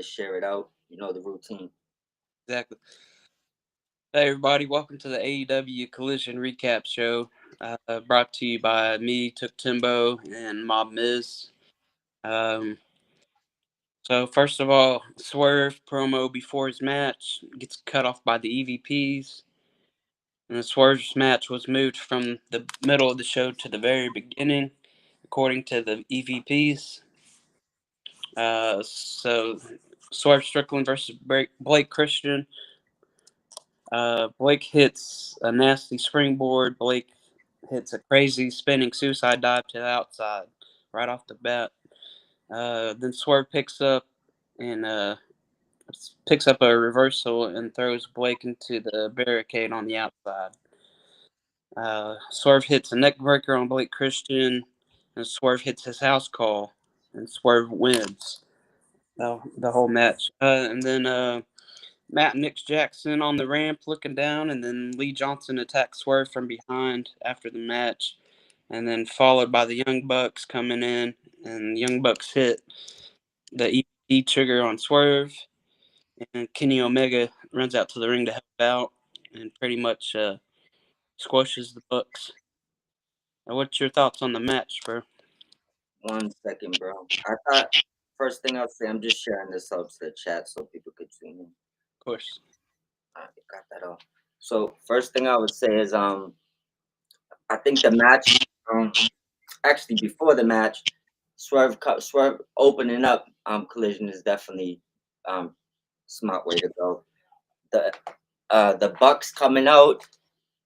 to share it out. You know the routine. Exactly. Hey, everybody, welcome to the AEW Collision Recap Show, brought to you by me, Took Timbo, and Mob Miz. Um, so, first of all, Swerve promo before his match gets cut off by the EVPs, and the Swerve's match was moved from the middle of the show to the very beginning, according to the EVPs. So, Swerve Strickland versus Blake Christian. Blake hits a nasty springboard. Blake hits a crazy spinning suicide dive to the outside right off the bat. Then Swerve picks up a reversal and throws Blake into the barricade on the outside. Swerve hits a neck breaker on Blake Christian, and Swerve hits his house call, and Swerve wins the whole match. And then Matt and Nick Jackson on the ramp looking down, and then Lee Johnson attacks Swerve from behind after the match, and then followed by the Young Bucks coming in, and the Young Bucks hit the EPP trigger on Swerve, and Kenny Omega runs out to the ring to help out, and pretty much squashes the Bucks. What's your thoughts on the match, bro? Of 1 second, bro. I thought first thing I'll say, I'm just sharing this out to the chat so people could tune in. course. I got that off. So first thing I would say is I think the match actually before the match, Swerve opening up Collision is definitely um smart way to go. The the Bucks coming out,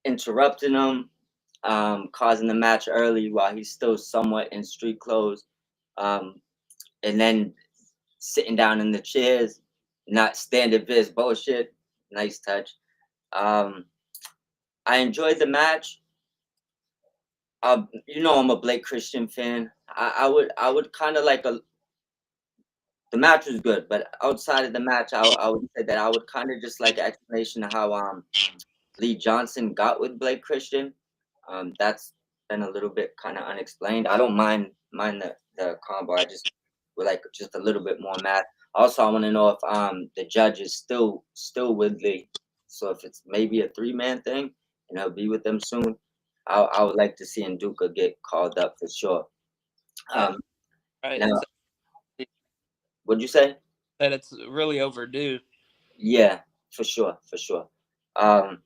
interrupting him, causing the match early while he's still somewhat in street clothes, um, and then sitting down in the chairs, not standing Viz bullshit. Nice touch. Um, I enjoyed the match. I'm a Blake Christian fan. I would kind of like a. The match was good, but outside of the match, I would say that I would kind of just like an explanation of how Lee Johnson got with Blake Christian. That's been a little bit kind of unexplained. I don't mind the combo. I just would like just a little bit more math. Also, I want to know if the judge is still with Lee. So if it's maybe a 3-man thing and he'll be with them soon, I would like to see Nduka get called up for sure. Right, Um, right. now, what'd you say? That it's really overdue. Yeah, for sure. Um,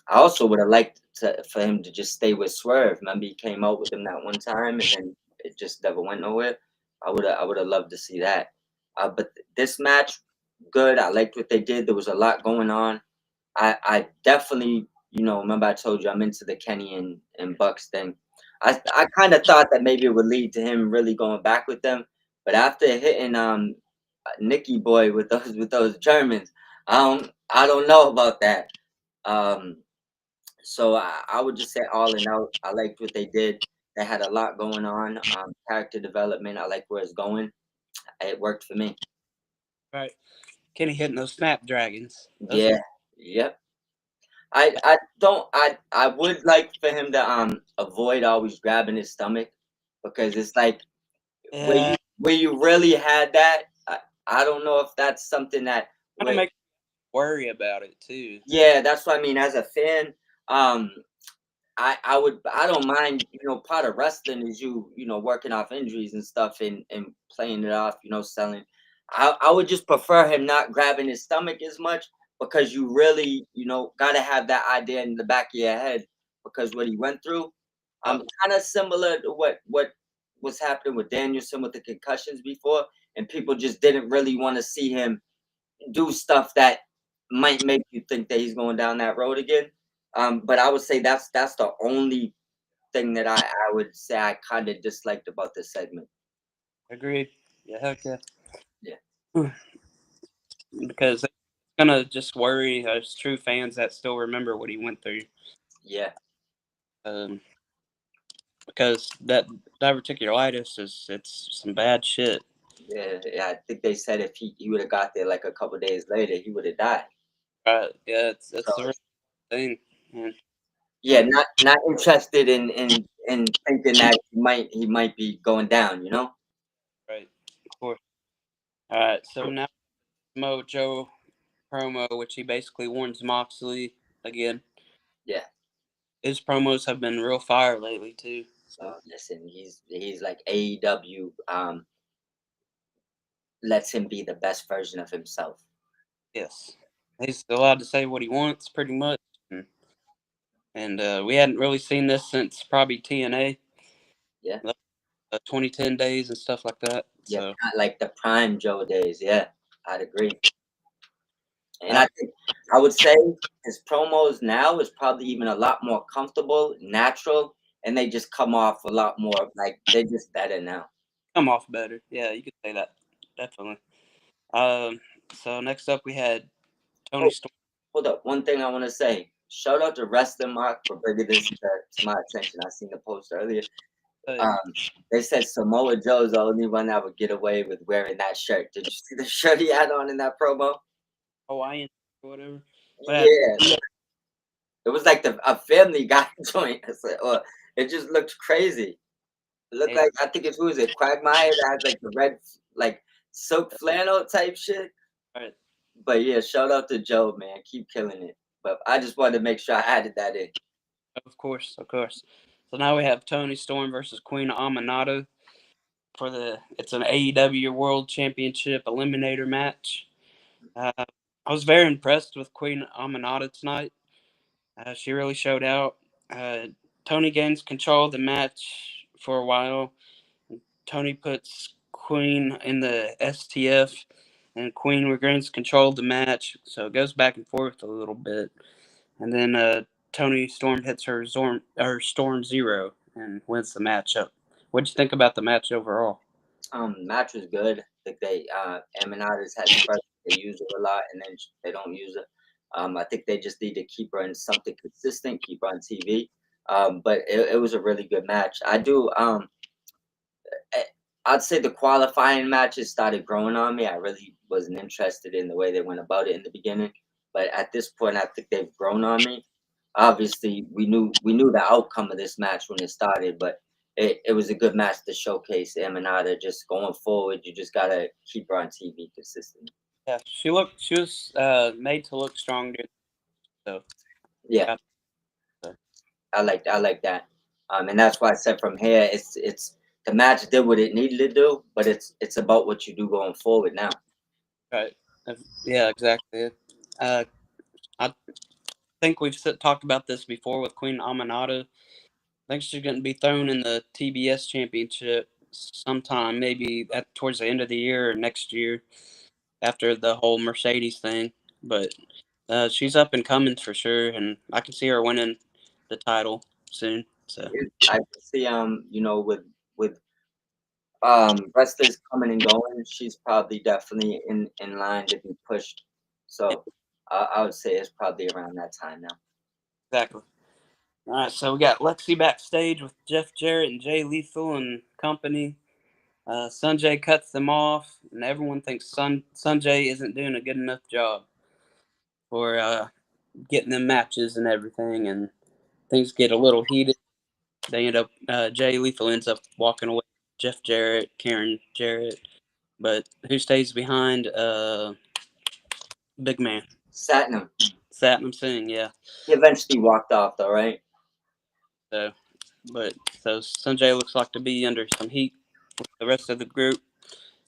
I also would have liked for him to just stay with Swerve. Remember, he came out with him that one time, and then it just never went nowhere. I would have loved to see that. But this match, good. I liked what they did. There was a lot going on. I definitely, remember I told you I'm into the Kenny and Bucks thing. I kind of thought that maybe it would lead to him really going back with them, but after hitting Nicky Boy with those Germans, I don't know about that. Um, so I would just say all in out, I liked what they did. They had a lot going on. Character development, I like where it's going. It worked for me. Right. Kenny hitting those snapdragons. Those were Yeah, yep. I would like for him to avoid always grabbing his stomach because it's like where yeah. you really had that. I don't know if that's something that Kind of where make worry about it too. yeah, that's what I mean. As a fan, um, I don't mind, part of wrestling is working off injuries and stuff and playing it off, selling. I would just prefer him not grabbing his stomach as much because you really, gotta have that idea in the back of your head because what he went through, Yep. kind of similar to what was happening with Danielson with the concussions before, and people just didn't really want to see him do stuff that might make you think that he's going down that road again. But I would say that's the only thing that I would say I kind of disliked about this segment. Agreed. Yeah, heck yeah. Yeah, Because it's gonna just worry us true fans that still remember what he went through. yeah, Um, because that diverticulitis it's some bad shit. yeah. I think they said if he would have got there like a couple days later, he would have died. Right? Yeah, it's the So real thing. Man. yeah, not interested in thinking that he might be going down. Right. Of course. All right. So now Samoa Joe promo, which he basically warns Moxley again. Yeah. His promos have been real fire lately too. So Listen, he's like AEW lets him be the best version of himself. yes, he's allowed to say what he wants pretty much, and we hadn't really seen this since probably TNA. Yeah. 2010 days and stuff like that. Yeah, So like the prime Joe days. Yeah, I'd agree. And uh, I think I would say his promos now is probably even a lot more comfortable, natural, and they just come off a lot more like they're just better now. come off better. Yeah, you could say that definitely. Um, so next up we had Tony Oh, Storm. hold up. One thing I want to say. Shout out to Wrestling Mark for bringing this to my attention. I seen the post earlier. Um, they said Samoa Joe's the only one that would get away with wearing that shirt. Did you see the shirt he had on in that promo? Hawaiian or whatever. Yeah, it was like a Family Guy joint. Or it just looked crazy. It looked like I think it's who is it? Quagmire that has like the red like silk flannel type shit. Right. But yeah, shout out to Joe, man. Keep killing it. But I just wanted to make sure I added that in. Of course, of course. So now we have Tony Storm versus Queen Amanado for it's an AEW World Championship Eliminator match. I was very impressed with Queen Amanado tonight. She really showed out. Uh, Tony gains control of the match for a while. Tony puts Queen in the STF, and Queen regains control of the match. So it goes back and forth a little bit. And then Tony Storm hits her Storm Zero and wins the matchup. What'd you think about the match overall? Match was good. I think they Eminata's had first they use her a lot and then they don't use her. I think they just need to keep her in something consistent, keep her on TV. But it was a really good match. I- I'd say the qualifying matches started growing on me. I really wasn't interested in the way they went about it in the beginning, but at this point, I think they've grown on me. Obviously, we knew the outcome of this match when it started, but it was a good match to showcase Emanata. Just going forward, you just gotta keep her on TV consistently. Yeah, she was made to look stronger. So Yeah, got the, I like that. And that's why I said from here, it's the match did what it needed to do, but it's about what you do going forward now. right. Yeah, exactly. Uh, I think we've talked about this before with Queen Amanada. I think she's going to be thrown in the TBS championship sometime, maybe towards the end of the year or next year after the whole Mercedes thing. But she's up and coming for sure, and I can see her winning the title soon. So I can see with wrestlers coming and going, she's probably definitely in line to be pushed. So I would say it's probably around that time now. exactly. All right, so we got Lexi backstage with Jeff Jarrett and Jay Lethal and company. Sanjay cuts them off, and everyone thinks Sanjay isn't doing a good enough job for getting them matches and everything, and things get a little heated. They end up Jay Lethal ends up walking away. Jeff Jarrett, Karen Jarrett, but who stays behind? Big man, Satnam, Satnam Singh. Yeah. he eventually walked off though, right? So, but so Sanjay looks like to be under some heat with the rest of the group.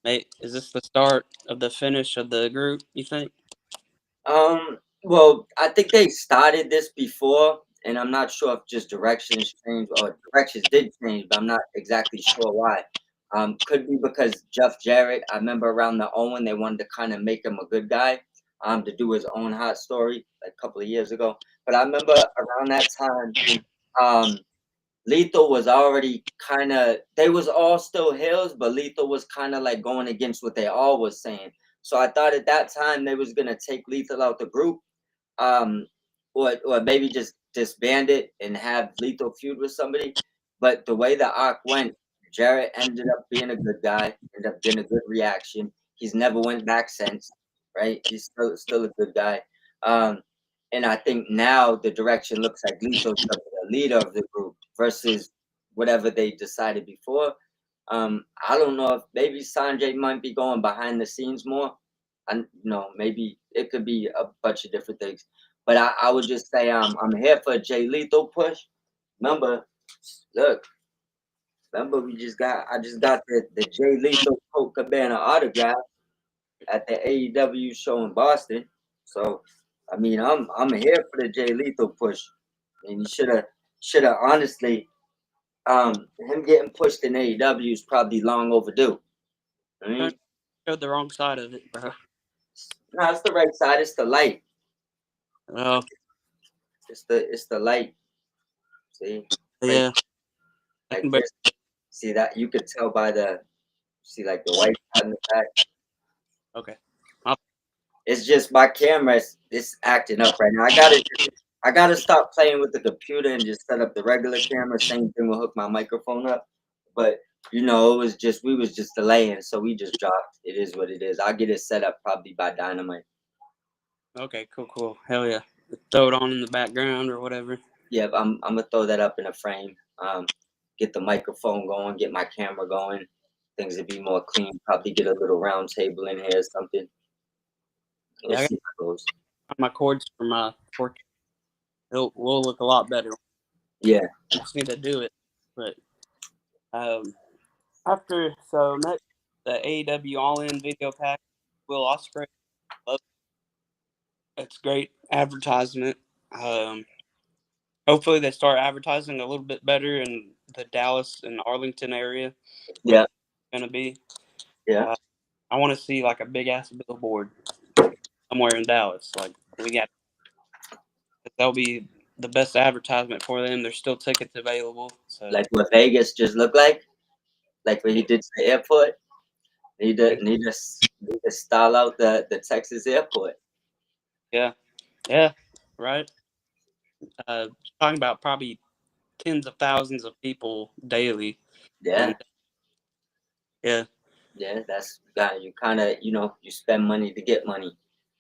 Is this the start of the finish of the group? You think? Well, I think they started this before, and I'm not sure if just directions changed or directions did change, but I'm not exactly sure why. Could be because Jeff Jarrett, I remember around the Owen, they wanted to kind of make him a good guy, to do his own hot story like a couple of years ago. But I remember around that time, um, Lethal was already kind of they was all still heels, but Lethal was kind of like going against what they all was saying. So I thought at that time they was gonna take Lethal out the group, um, or maybe just disband it and have Lethal feud with somebody. But the way the arc went, Jarrett ended up being a good guy, ended up getting a good reaction. He's never went back since, right? He's still a good guy. Um, and I think now the direction looks like Lethal's the leader of the group versus whatever they decided before. I don't know if maybe Sanjay might be going behind the scenes more. maybe it could be a bunch of different things. But I would just say I'm here for a Jay Lethal push. Remember, look, remember I just got the Jay Lethal Colt Cabana autograph at the AEW show in Boston. So I mean I'm here for the Jay Lethal push. I mean, you should have honestly him getting pushed in AEW is probably long overdue. I mean, Showed the wrong side of it, bro. no, it's the right side. It's the light. Oh, It's the light. See, right, yeah. I like can this. See that you could tell by like the white side in the back. okay. It's just my camera is acting up right now. I gotta stop playing with the computer and just set up the regular camera. Same thing will hook my microphone up. But we was just delaying, so we just dropped. It is what it is. I'll get it set up probably by Dynamite. Okay, cool. Hell yeah. Throw it on in the background or whatever. Yeah, I'm gonna throw that up in a frame. Get the microphone going, get my camera going. Things would be more clean. Probably get a little round table in here or something. We'll Yeah, I see how it goes. got my cords for my 4K. Will look a lot better. Yeah. I just need to do it. But next, the AEW All In video pack, Will Ospreay. It's great advertisement. Hopefully they start advertising a little bit better in the Dallas and Arlington area. Yeah. Going to be. Yeah. I want to see like a big ass billboard somewhere in Dallas. Like that'll be the best advertisement for them. There's still tickets available. So Like what Vegas just looked like what he did to the airport. Need to style out the Texas airport. yeah, right. Talking about probably tens of thousands of people daily. Yeah. And yeah, Yeah, that's you kind of you spend money to get money.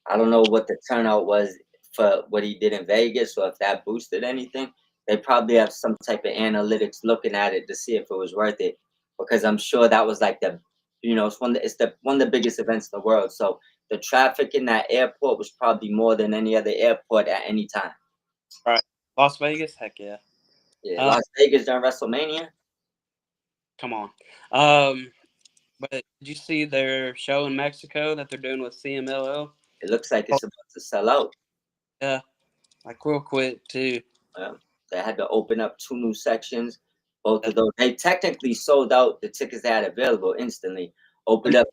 I don't know what the turnout was for what he did in Vegas, or if that boosted anything. They probably have some type of analytics looking at it to see if it was worth it, because I'm sure that was like one of the biggest events in the world. So the traffic in that airport was probably more than any other airport at any time. right. Las Vegas, heck yeah. Yeah, Las Vegas during WrestleMania. Come on. But did you see their show in Mexico that they're doing with CMLL? It looks like it's about to sell out. Yeah, like real quick too. They had to open up 2 new sections. Both of those, they technically sold out the tickets they had available instantly. Opened up.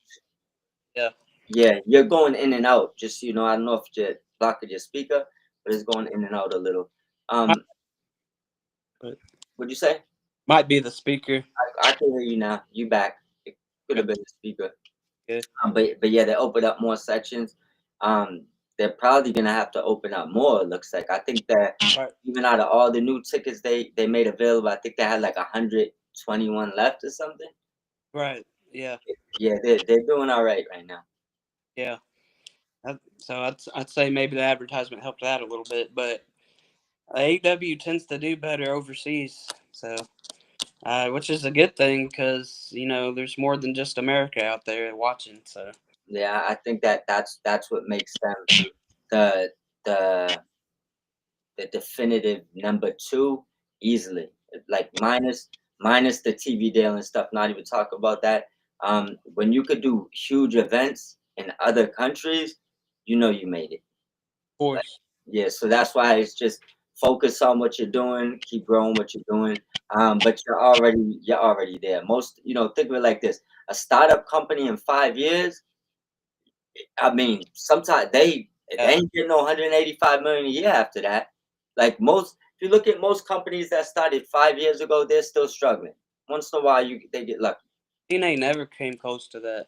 Yeah. Yeah, you're going in and out. Just I don't know if you're blocking your speaker, but it's going in and out a little. What'd you say? Might be the speaker. I can hear you now. You back. It could have been the speaker. Good. But yeah, they opened up more sections. They're probably gonna have to open up more. It looks like. I think that even out of all the new tickets they made available, I think they had like 121 left or something. Right. Yeah. Yeah, they're doing all right now. Yeah. So I'd say maybe the advertisement helped that a little bit, but AEW tends to do better overseas. So, which is a good thing because there's more than just America out there watching. So Yeah, I think that's what makes them the the the definitive number two easily. Like minus the TV deal and stuff. Not even talk about that. When you could do huge events in other countries, you made it. of course, Yeah, so that's why it's just focus on what you're doing, keep growing what you're doing. But you're already there. Most, think of it like this: a startup company in 5 years. I mean, sometimes they ain't getting no 185 million a year after that. Like if you look at most companies that started 5 years ago, they're still struggling. Once in a while, they get lucky. TNA never came close to that.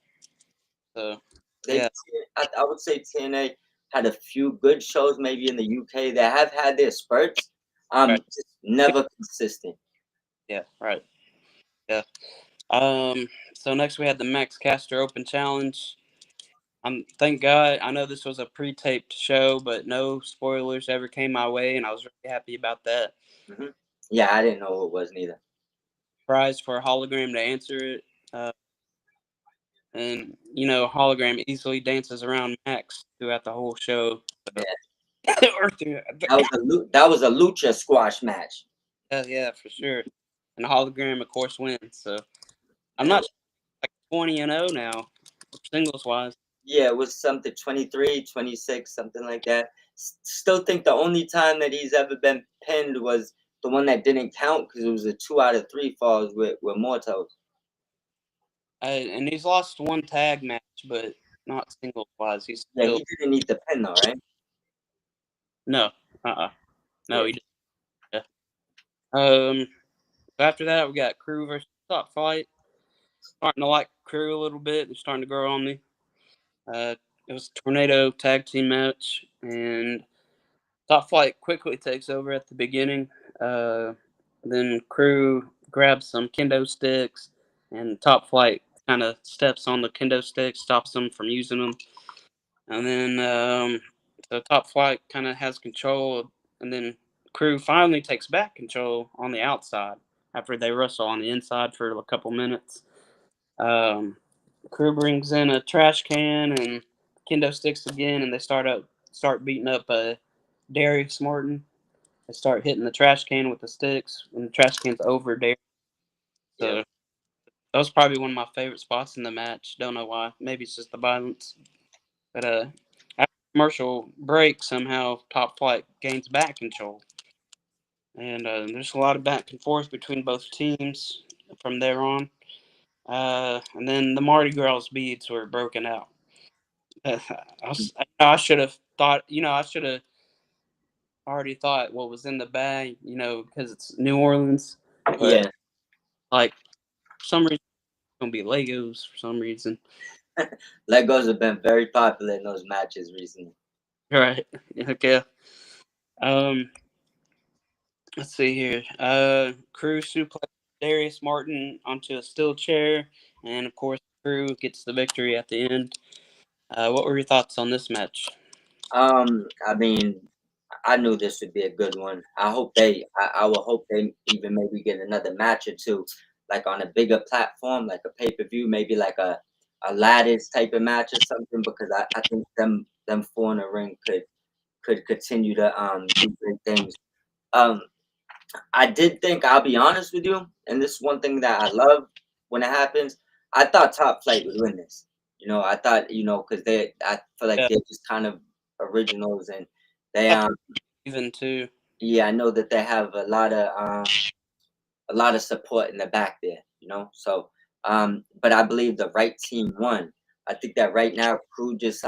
So They, I would say TNA had a few good shows, maybe in the UK. They have had their spurts. Right. Just never consistent. Yeah, right. Yeah. So next we had the Max Caster Open Challenge. Thank God. I know this was a pre-taped show, but no spoilers ever came my way, and I was really happy about that. Hmm. Yeah, I didn't know who it was neither. Prize for a hologram to answer it. and Hologram easily dances around Max throughout the whole show. Yeah, Or through, that was a lucha squash match. yeah, for sure. And Hologram, of course, wins. So I'm Yeah, not sure, like 20-0 now, singles wise. yeah, it was something 23, 26, something like that. Still think the only time that he's ever been pinned was the one that didn't count because it was a 2 out of 3 falls with Mortos. And he's lost one tag match, but not singles wise. He's Yeah, still he didn't need the pin though, right? no, no, Yeah, he didn't. Yeah. After that, we got Crew versus Top Flight. Starting to like Crew a little bit. They're starting to grow on me. Uh, it was a tornado tag team match, and Top Flight quickly takes over at the beginning. Uh, then Crew grabs some kendo sticks, and Top Flight kind of steps on the kendo sticks, stops them from using them. And then the Top Flight kind of has control, and then Crew finally takes back control on the outside after they wrestle on the inside for a couple minutes. Um, Crew brings in a trash can and kendo sticks again, and they start beating up Darius Martin. They start hitting the trash can with the sticks, and the trash can's over Darius. yeah, So that was probably one of my favorite spots in the match. Don't know why. Maybe it's just the violence. But after the commercial break, somehow Top Flight gains back control, and there's a lot of back and forth between both teams from there on. And then the Mardi Gras beads were broken out. I should have thought, I should have already thought what was in the bag, because it's New Orleans. But yeah. like for some reason, it's gonna be Legos for some reason. Legos have been very popular in those matches recently. Right? Okay. Um, let's see here. Crew suplex Darius Martin onto a steel chair, and of course, Crew gets the victory at the end. What were your thoughts on this match? I mean, I knew this would be a good one. I will hope they even maybe get another match or two, like on a bigger platform, like a pay-per-view, maybe like a lattice type of match or something, because I think them four in the ring could continue to do great things. Um, I did think, I'll be honest with you, and this is one thing that I love when it happens. I thought Top Flight would win this. I thought, because I feel like Yeah, they're just kind of originals, and they I thought even too. yeah, I know that they have a lot of support in the back there, So but I believe the right team won. I think that right now Crew just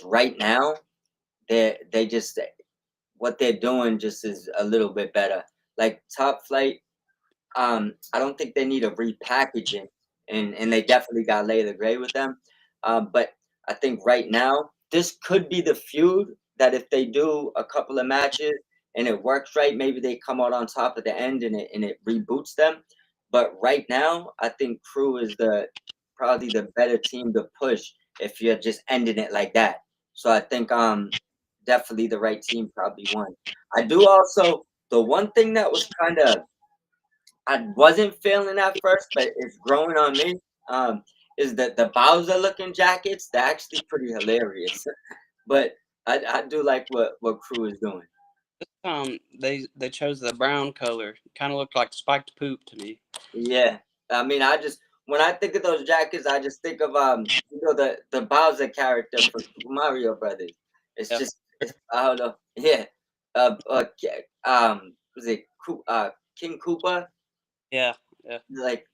right now they just what they're doing just is a little bit better. Like Top Flight, I don't think they need a repackaging, and they definitely got Lay the Gray with them. But I think right now this could be the feud that if they do a couple of matches and it works right, maybe they come out on top at the end and it reboots them. But right now, I think Crew is the probably the better team to push if you're just ending it like that. So I think definitely the right team probably won. I do also the one thing that was kind of I wasn't feeling at first, but it's growing on me. Is that the Bowser looking jackets? They're actually pretty hilarious. But I do like what Crew is doing. They chose the brown color. Kind of looked like spiked poop to me. Yeah, I mean, I just when I think of those jackets, I just think of the Bowser character from Super Mario Brothers. It's Yeah, just I don't know. Yeah, was it King Koopa? yeah, yeah, Like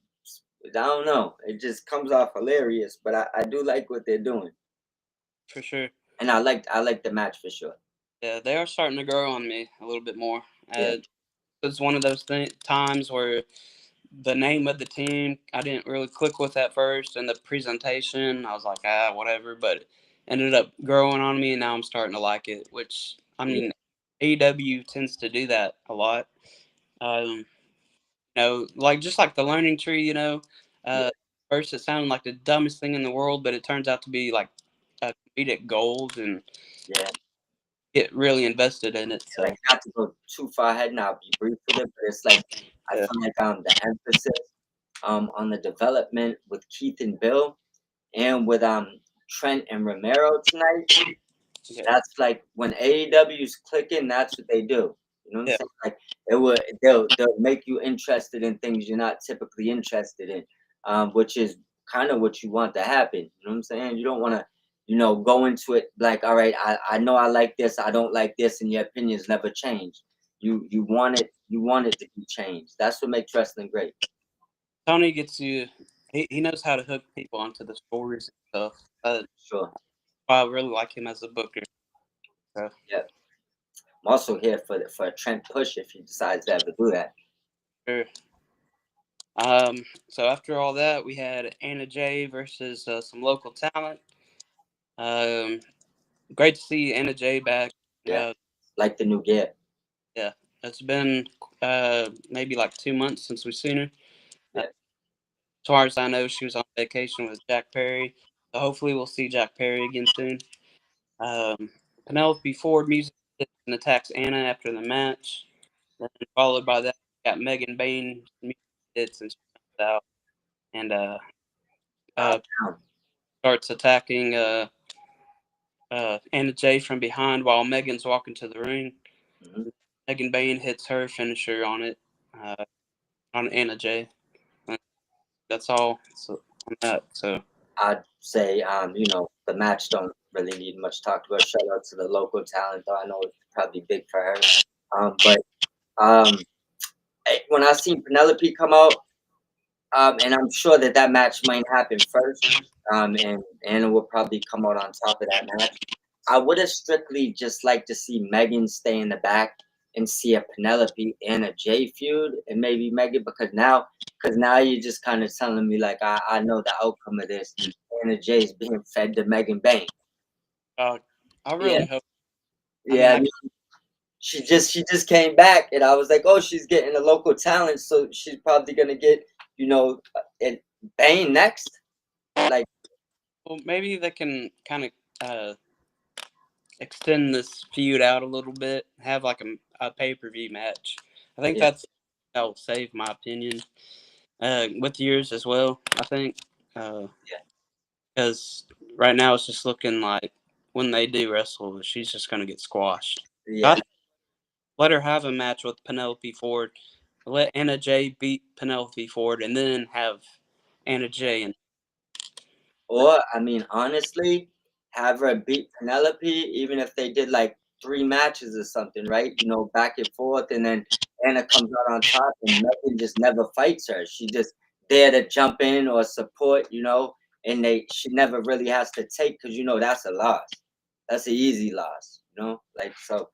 I don't know. It just comes off hilarious, but I do like what they're doing, for sure. and I like the match for sure. Yeah, they are starting to grow on me a little bit more. Yeah, It's one of those times where the name of the team I didn't really click with at first, and the presentation I was like, whatever. But it ended up growing on me, and now I'm starting to like it. Which I yeah, mean, AEW tends to do that a lot. Um, like just like the learning tree. yeah, First it sounded like the dumbest thing in the world, but it turns out to be like a comedic gold, and yeah. get really invested in it. Like So not to go too far ahead, and I'll be brief with it, but it's like I yeah, feel like the emphasis. on the development with Keith and Bill, and with Trent and Romero tonight. Yeah. That's like when AEW's clicking, that's what they do. You know what I'm Yeah. saying? Like they'll make you interested in things you're not typically interested in, which is kind of what you want to happen. You know what I'm saying? You don't want to, go into it like, all right, I know I like this, I don't like this, and your opinions never change. You want it to be changed. That's what makes wrestling great. Tony gets you. He knows how to hook people onto the stories and stuff. Sure. I really like him as a booker. So. Yeah. I'm also here for a Trent push if he decides to ever do that. Sure. So after all that, we had Anna Jay versus some local talent. Great to see Anna Jay back. Yeah. Like the new gear. Yeah, it's been maybe like 2 months since we've seen her. Yeah. As far as I know, she was on vacation with Jack Perry. So hopefully we'll see Jack Perry again soon. Penelope Ford music and attacks Anna after the match. Then followed by that, we got Megan Bain music hits and she comes out and starts attacking Anna Jay from behind while Megan's walking to the ring. Mm-hmm. Megan Bain hits her finisher on it, on Anna Jay. That's all on that. So I'd say, the match don't really need much talk about. Shout out to the local talent, though. I know it's probably big for her. But when I seen Penelope come out, and I'm sure that match might happen first, and Anna will probably come out on top of that match. I would have strictly just liked to see Megan stay in the back and see a Penelope and a Jay feud, and maybe Megan, because now you're just kind of telling me like I know the outcome of this. Anna Jay's being fed to Megan Bain. I Yeah, really hope. yeah. I mean, She just came back, and I was like, oh, she's getting a local talent, so she's probably gonna get it Bane next. Like, well, maybe they can kind of extend this feud out a little bit, have like a pay-per-view match. I think yeah, that will save my opinion. With yours as well, I think. yeah, Because right now it's just looking like when they do wrestle, she's just going to get squashed. yeah. Let her have a match with Penelope Ford. Let Anna Jay beat Penelope Ford, and then have Anna Jay and Or I mean, honestly, have her beat Penelope, even if they did like 3 matches or something, right? Back and forth, and then Anna comes out on top, and Megan just never fights her. She just there to jump in or support, and she never really has to take, because that's a loss. That's an easy loss, like, so.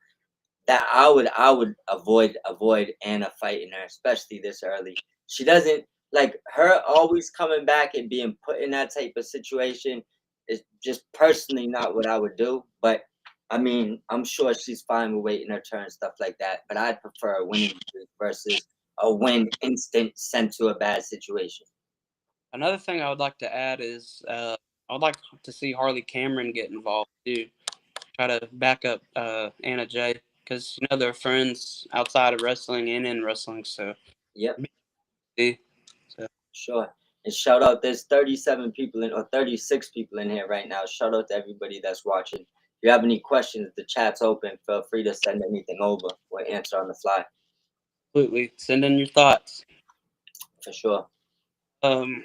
That I would avoid Anna fighting her, especially this early. She doesn't like her always coming back and being put in that type of situation is just personally not what I would do. But I mean, I'm sure she's fine with waiting her turn, stuff like that. But I'd prefer a winning streak versus a win instant sent to a bad situation. another thing I would like to add is I would like to see Harley Cameron get involved too. Try to back up Anna Jay because they're friends outside of wrestling and in wrestling. So Yep, see, so sure. And shout out, there's 37 people in or 36 people in here right now. Shout out to everybody that's watching. If you have any questions, the chat's open. Feel free to send anything over. We'll answer on the fly. absolutely send in your thoughts. For sure. Um,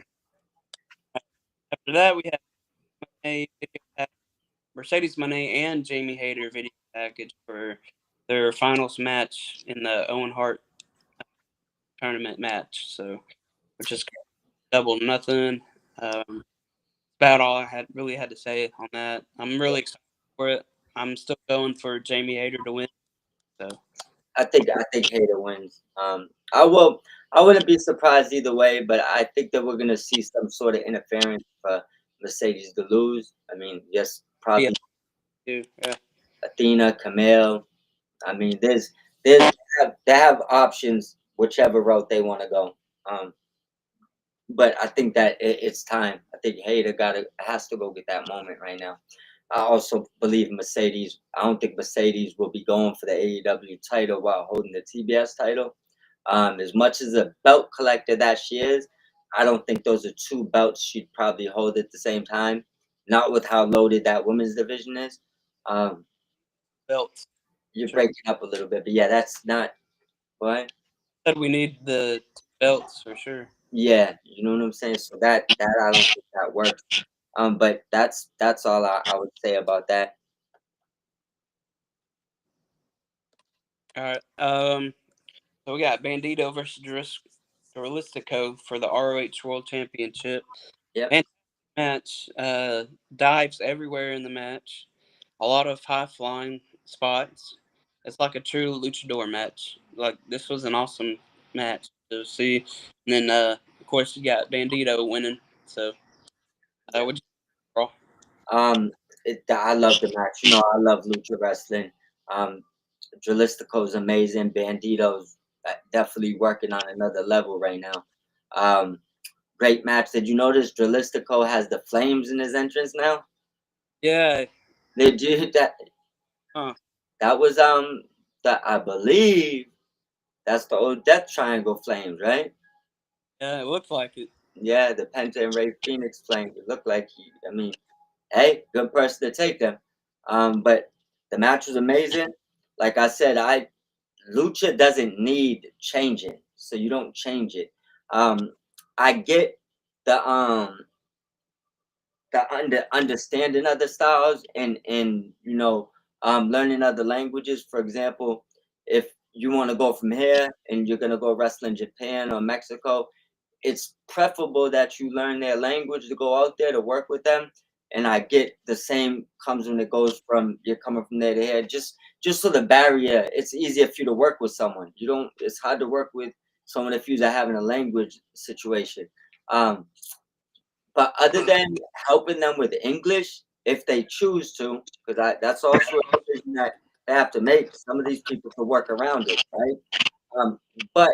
After that, we have a Mercedes Moné and Jamie Hayter video package for their finals match in the Owen Hart tournament match. So, which is double nothing. About all I really had to say on that. I'm really excited for it. I'm still going for Jamie Hayter to win. So I think Hater wins. I wouldn't be surprised either way, but I think that we're gonna see some sort of interference for Mercedes to lose. I mean, yes, yeah, probably too. Yeah. Athena, Camille. I mean, they have options whichever route they want to go. But I think that it's time. I think Hayter has to go get that moment right now. I also believe Mercedes. I don't think Mercedes will be going for the AEW title while holding the TBS title. As much as a belt collector that she is, I don't think those are two belts she'd probably hold at the same time. Not with how loaded that women's division is. Um, Belts. you're Sure. breaking up a little bit, but yeah, that's not what. Said we need the belts for sure. Yeah, you know what I'm saying. So that I don't think that works. But that's all I would say about that. All right. So we got Bandito versus Dralistico for the ROH World Championship. Yep. And match, dives everywhere in the match. A lot of high flying spots. It's like a true luchador match. Like this was an awesome match to see. And then of course you got Bandito winning. So Yeah. would you Raw? I love the match. You know, I love lucha wrestling. Um, Dralistico's amazing. Bandito's definitely working on another level right now. Um, Great match. Did you notice Dralistico has the flames in his entrance now? Yeah. Did you that? Huh. That was that I believe that's the old Death Triangle flames, right? Yeah, it looks like it. Yeah, the Penta and Ray Phoenix flames. It looked like he. I mean, hey, good person to take them. But the match was amazing. Like I said, Lucha doesn't need changing, so you don't change it. I get the understanding other styles and learning other languages. For example, if you want to go from here and you're gonna go wrestle in Japan or Mexico, it's preferable that you learn their language to go out there to work with them. And I get the same comes when it goes from you're coming from there to here. Just so the barrier, it's easier for you to work with someone. You don't. It's hard to work with someone if you're having a language situation. Um, but other than helping them with English, if they choose to, because that's also a decision that they have to make. Some of these people can work around it, right? But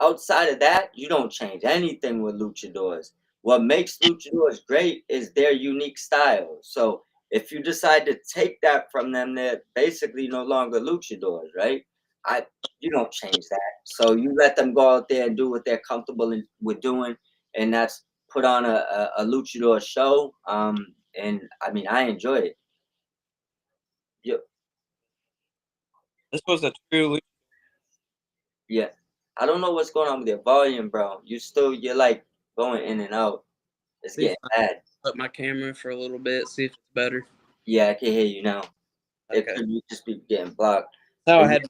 outside of that, you don't change anything with luchadors. What makes luchadors great is their unique style. So if you decide to take that from them, they're basically no longer luchadors, right? I You don't change that. So you let them go out there and do what they're comfortable with doing, and that's put on a luchador show. And I mean, I enjoy it. You, This was a true yeah, I don't know what's going on with your volume, bro. You're like going in and out. It's See if getting bad. up my camera for a little bit, see if it's better. Yeah, I can hear you now. It Okay. could just be getting blocked. So I But had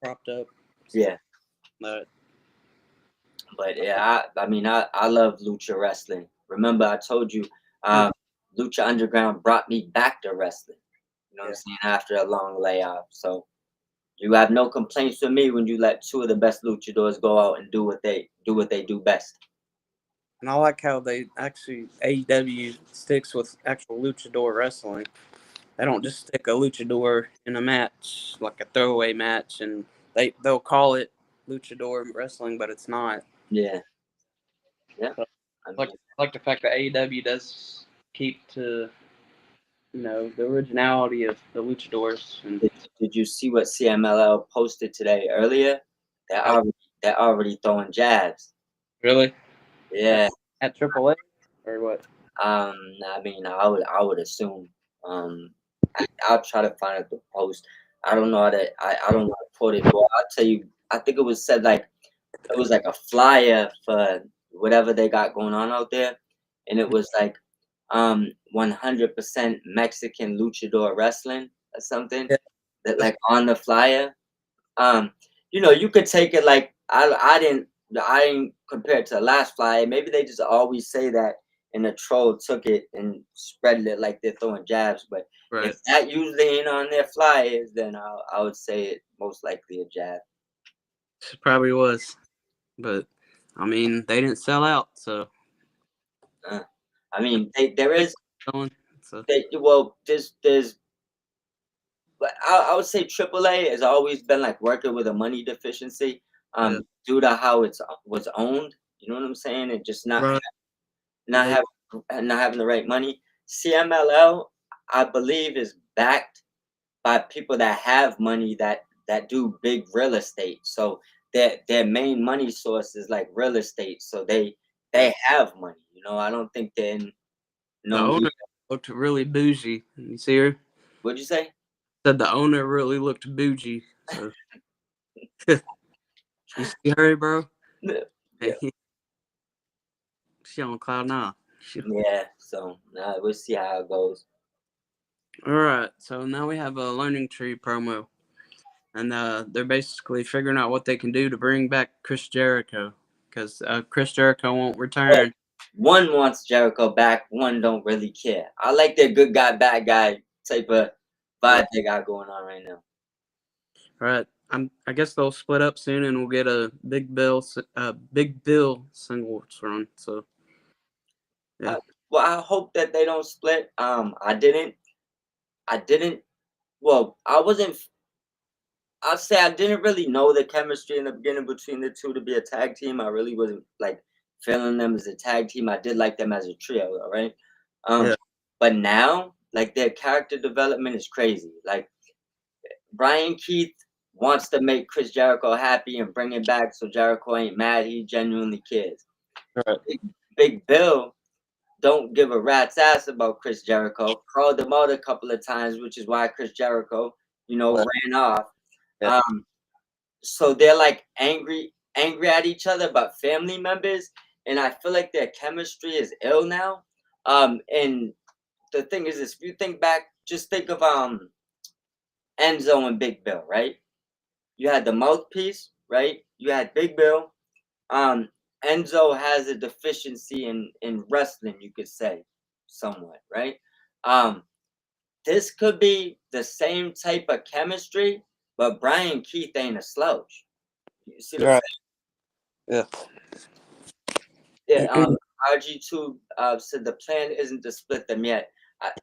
propped up. yeah, But but yeah, I mean, I love lucha wrestling. Remember, I told you, yeah. Lucha Underground brought me back to wrestling. You know what I'm saying? After a long layoff, so you have no complaints with me when you let two of the best luchadors go out and do what they do best. And I like how they actually AEW sticks with actual luchador wrestling. They don't just stick a luchador in a match like a throwaway match, and they'll call it luchador wrestling, but it's not. Yeah, yeah. So I I mean, like the fact that AEW does keep to the originality of the luchadors. And did you see what CMLL posted today earlier? They're uh, already they're already throwing jabs. really Yeah. at AAA or what? I mean, I would assume. I'll try to find out the post. I don't know how to I don't know how to quote it, but I'll tell you. I think it was said like it was like a flyer for whatever they got going on out there, and it was like 100% Mexican luchador wrestling or something Yeah, that like on the flyer. Um, you could take it like I didn't compare it to the last flyer. Maybe they just always say that and the troll took it and spread it like they're throwing jabs. But right. if that usually ain't on their flyers, then I would say it most likely a jab. It probably was, but I mean they didn't sell out, so Uh, I mean, there is going. So well, there's but I would say AAA has always been like working with a money deficiency, yeah, due to how it's was owned. You know what I'm saying? And just right. not They not having the right money. CMLL, I believe, is backed by people that have money that do big real estate. So their main money source is like real estate. So they have money. You know, I don't think they're in The no need. owner looked really bougie. You see her? What'd you say? Said the owner really looked bougie. So you see her, bro? Yeah, She on cloud nine. yeah. So we'll see how it goes. All right. So now we have a Learning Tree promo, and they're basically figuring out what they can do to bring back Chris Jericho, because Chris Jericho won't But return. one wants Jericho back, one don't really care. I like their good guy, bad guy type of Yeah. vibe they got going on right now. Right. I guess they'll split up soon, and we'll get a Big Bill singles run. So yeah. Well, I hope that they don't split. I didn't. Well, I wasn't. I'll say I didn't really know the chemistry in the beginning between the two to be a tag team. I really wasn't like feeling them as a tag team. I did like them as a trio, all right. Um, Yeah. but now, like their character development is crazy. Like Brian Keith wants to make Chris Jericho happy and bring him back, so Jericho ain't mad. He genuinely cares. Right. Big Bill don't give a rat's ass about Chris Jericho. Called him out a couple of times, which is why Chris Jericho, Well, ran off. yeah. Um, so they're like angry at each other, but family members, and I feel like their chemistry is ill now. And the thing is, this, if you think back, just think of Enzo and Big Bill, right? You had the mouthpiece, right? You had Big Bill. Um, Enzo has a deficiency in wrestling, you could say, somewhat, right? Um, this could be the same type of chemistry, but Brian Keith ain't a slouch. You see what I'm Right. saying? Yeah. Yeah. RG2 said the plan isn't to split them yet.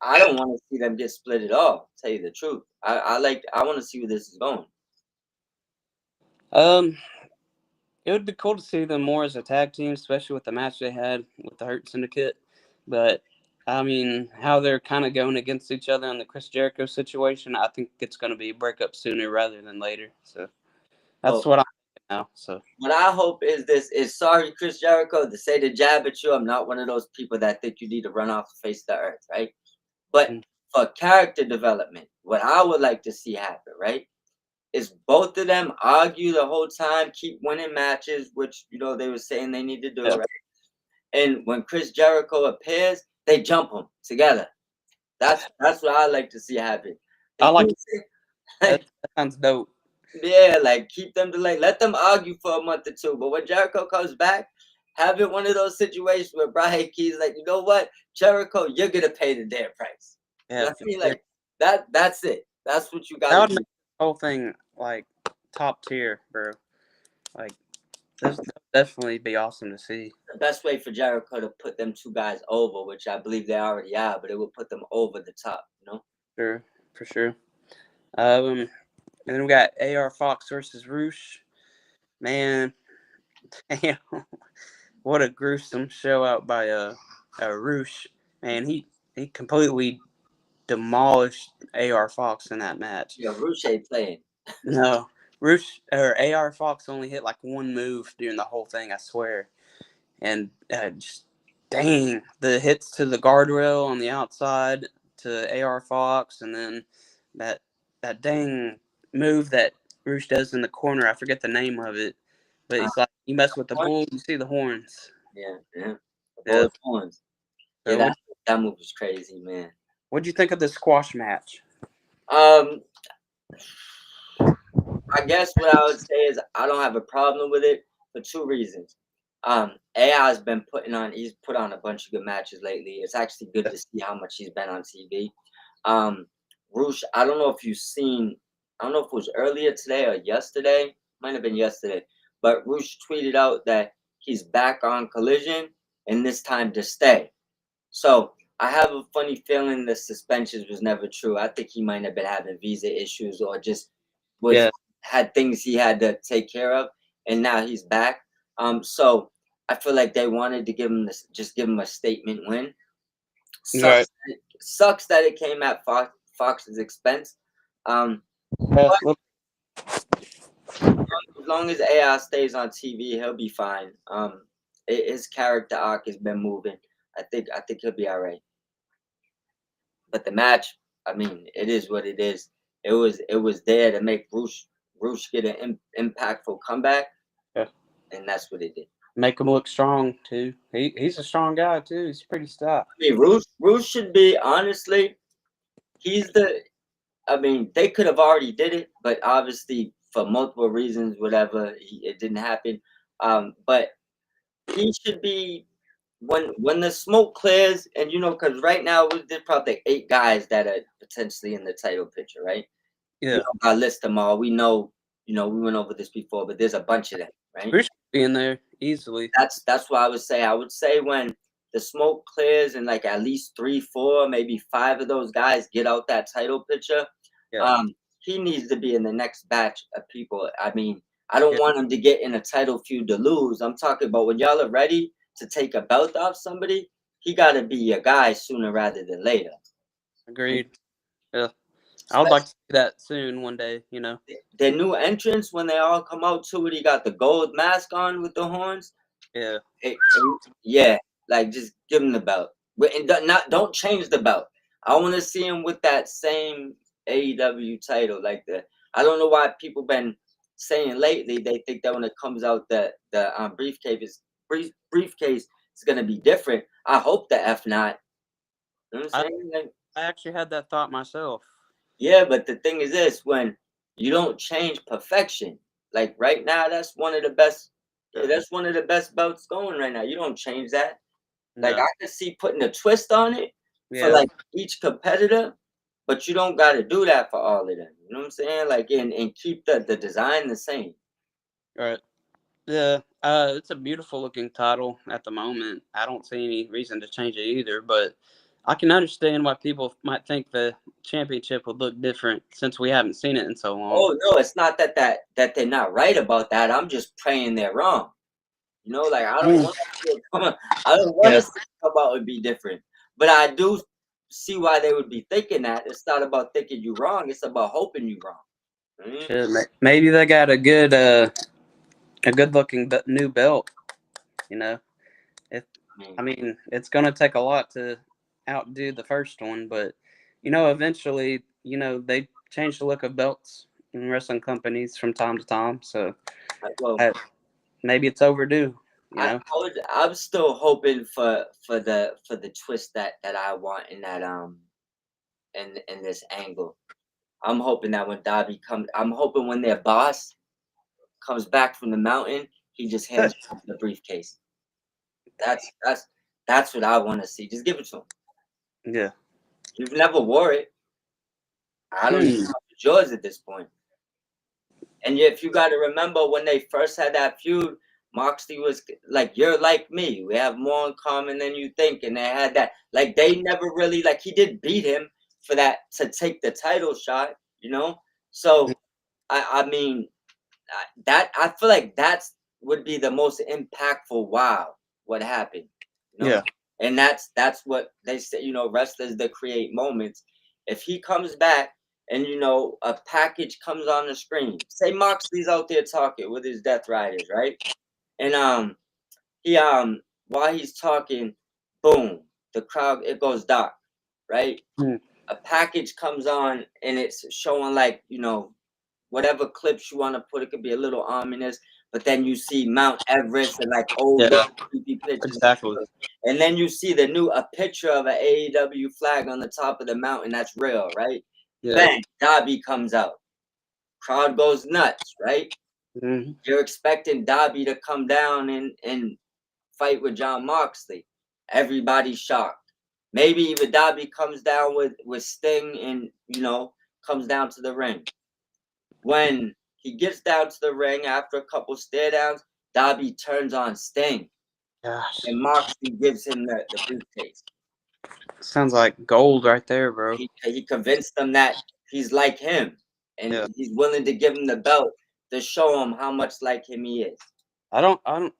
I don't want to see them get split at all. Tell you the truth, I want to see where this is going. Um, it would be cool to see them more as a tag team, especially with the match they had with the Hurt Syndicate. But I mean, how they're kind of going against each other in the Chris Jericho situation, I think it's going to be a breakup sooner rather than later. So that's Well, what I'm thinking now. So what I hope is this is sorry, Chris Jericho, to say the jab at you. I'm not one of those people that think you need to run off the face of the earth, right? But mm, for character development, what I would like to see happen, right, is both of them argue the whole time, keep winning matches, which they were saying they need to do, yeah, right? And when Chris Jericho appears, they jump him together. That's what I like to see happen. I And like like, that sounds dope. yeah, like keep them to like let them argue for a month or two. But when Jericho comes back, have it one of those situations where Brian Key's like, you know what, Jericho, you're gonna pay the damn price. You Yeah, know what I for mean? sure. Like that's it. That's what you That gotta would do. make the whole thing like top tier, bro. Like this would definitely be awesome to see. The best way for Jericho to put them two guys over, which I believe they already are, but it will put them over the top. Sure, for sure. And then we got AR Fox versus Roosh. Man, damn, what a gruesome show out by Roosh. Man, he completely demolished AR Fox in that match. Ruche ain't playing. No, Roosh or AR Fox only hit like one move during the whole thing, I swear. And just dang, the hits to the guardrail on the outside to AR Fox, and then that that dang move that Roosh does in the corner. I forget the name of it, but Uh, he's like, you mess with the Horns? bull, you see the horns. Yeah, yeah. The Yeah. Bullet Horns. Yeah, So that move was crazy, man. what'd you think of the squash match? Um, I guess what I would say is I don't have a problem with it for two reasons. AI has been he's put on a bunch of good matches lately. It's actually good to see how much he's been on TV. Um, Roosh, I don't know if you've seen, I don't know if it was earlier today or yesterday, might have been yesterday, but Roosh tweeted out that he's back on Collision and this time to stay. So I have a funny feeling the suspensions was never true. I think he might have been having visa issues or just was Yeah, had things he had to take care of, and now he's back. So I feel like they wanted to give him this, just give him a statement win. right. Sucks that it came at Fox's expense. Um, Yeah, but as long as AI stays on TV, he'll be fine. his character arc has been moving. I think he'll be all right. But the match, I mean, it is what it is. It was there to make Roosh get an impactful comeback, Yeah. and that's what it did. Make him look strong too. He's a strong guy too. He's pretty stout. I mean, Roosh should be honestly. He's the. I mean, they could have already did it, but obviously for multiple reasons, whatever, it didn't happen. But he should be when the smoke clears, and because right now there's probably 8 guys that are potentially in the title picture, right? Yeah. We don't gotta list them all. We know, we went over this before, but there's a bunch of them, right? Bruce should be in there easily. That's what I would say. I would say when the smoke clears and like at least 3, 4, maybe 5 of those guys get out that title picture, Yeah. he needs to be in the next batch of people. I mean, I don't Yeah. want him to get in a title feud to lose. I'm talking about when y'all are ready to take a belt off somebody, he got to be your guy sooner rather than later. Agreed. Yeah. I would like to see that soon one day, The new entrants, when they all come out to it, he got the gold mask on with the horns. Yeah. Yeah, like just give him the belt. And don't change the belt. I want to see him with that same AEW title. I don't know why people been saying lately they think that when it comes out the briefcase is gonna be different. I hope the F not. You know what I'm saying? I actually had that thought myself. Yeah, but the thing is this: when you don't change perfection, like right now, that's one of the best. Yeah, that's one of the best belts going right now. You don't change that. Like No. I could see putting a twist on it for Yeah. like each competitor, but you don't got to do that for all of them. You know what I'm saying? Like and keep the design the same. Right. Yeah. It's a beautiful looking title at the moment. I don't see any reason to change it either, but I can understand why people might think the championship would look different since we haven't seen it in so long. Oh no, it's not that they're not right about that. I'm just praying they're wrong. Like I don't want to come out and be different, but I do see why they would be thinking that. It's not about thinking you wrong. It's about hoping you wrong. Mm-hmm. Maybe they got a good looking new belt. I mean, it's gonna take a lot to outdo the first one, but eventually, they change the look of belts in wrestling companies from time to time. So maybe it's overdue. I'm still hoping for the twist that I want in that in this angle. I'm hoping that when Darby comes, I'm hoping when their boss comes back from the mountain, he just hands the briefcase. That's what I want to see. Just give it to him. Yeah. You've never wore it. I don't even know if it's yours at this point. And if you got to remember when they first had that feud, Moxley was like, "You're like me. We have more in common than you think." And they had that, like, they never really, like, he did beat him for that to take the title shot, So, I mean, that I feel like that's would be the most impactful. Wow, what happened? Yeah. And that's what they say. Wrestlers that create moments. If he comes back and a package comes on the screen, say Moxley's out there talking with his Death Riders, right? And he while he's talking, boom, the crowd, it goes dark, right? A package comes on and it's showing like whatever clips you want to put. It could be a little ominous, but then you see Mount Everest and like old creepy pictures. Exactly. And then you see a picture of an AEW flag on the top of the mountain. That's real, right? Yeah. Then Darby comes out. Crowd goes nuts, right? Mm-hmm. You're expecting Darby to come down and fight with Jon Moxley. Everybody's shocked. Maybe even Darby comes down with Sting and comes down to the ring. When he gets down to the ring after a couple stare downs, Darby turns on Sting. Gosh. And Moxley gives him the briefcase. Sounds like gold right there, bro. He convinced them that he's like him. And he's willing to give him the belt to show him how much like him he is. I'll